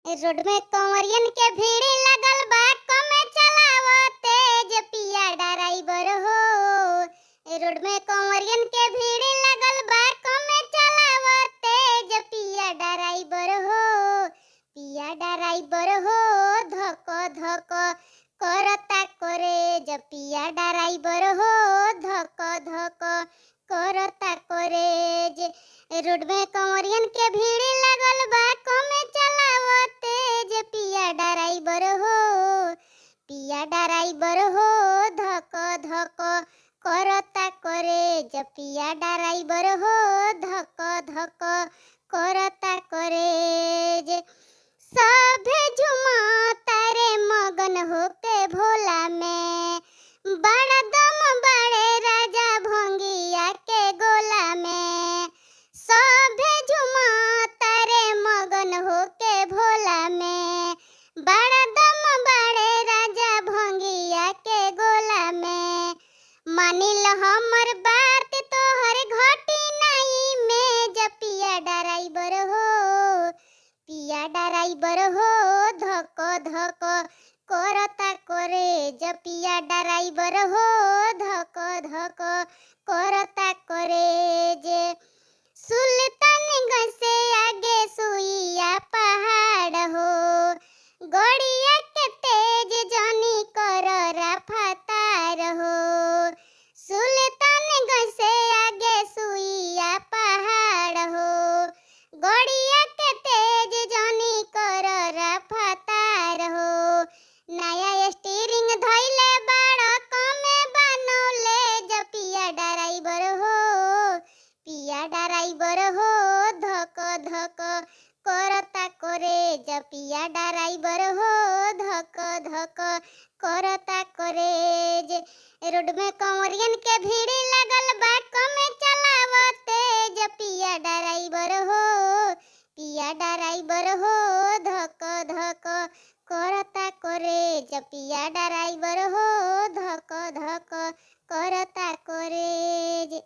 Road में कंवरियन के भीड़ लगल बा, कमे चलावो तेज पिया ड्राइवर हो। रोड में कंवरियन के भीड़ लगल बा, कमे चलावो तेज पिया ड्राइवर हो। पिया ड्राइवर हो, धक धक करता करे जब पिया ड्राइवर हो, धक धक करता करे जे। रोड में कंवरियन के भीड़ लगल बा, कमे चलावो तेज पिया ड्राइवर हो। पिया ड्राइवर हो, धक धक करता करे जब पिया ड्राइवर हो, धक धक करता करे जे। सभे झुमाता रे मगन होके भोला में, बड़ा दम बड़े राजा भंगिया के गोला में। सभे झुमाता रे मगन होके भोला में, बड़ा दम बड़े राजा भंगिया के गोला में। मानिल हमर बात तोहर घटी नहीं में जब पिया ड्राइवर हो। पिया ड्राइवर हो, धक धक करता करे जब पिया ड्राइवर हो, धक धक करता करे जे। सुल्तानगंज से आगे सुइया पहाड़ हो, गड़िया के तेज जानी कर रफ्तार हो। सुल्तानगंज से आगे सुइया पहाड़ हो, गड़िया के तेज जानी कर रफ्तार हो। नया स्टीयरिंग धइले बड़ा, कमे बनौले जब पिया ड्राइवर हो। पिया ड्राइवर हो, धक धक करता करे जब पिया ड्राइवर हो, धक धक करता करे जे। रोड में कंवरियन के भीड़ लगल बा, कमे चलावो तेज पिया ड्राइवर हो। पिया ड्राइवर हो, धक धक करता करे जब पिया ड्राइवर हो, धक धक करता करे जे।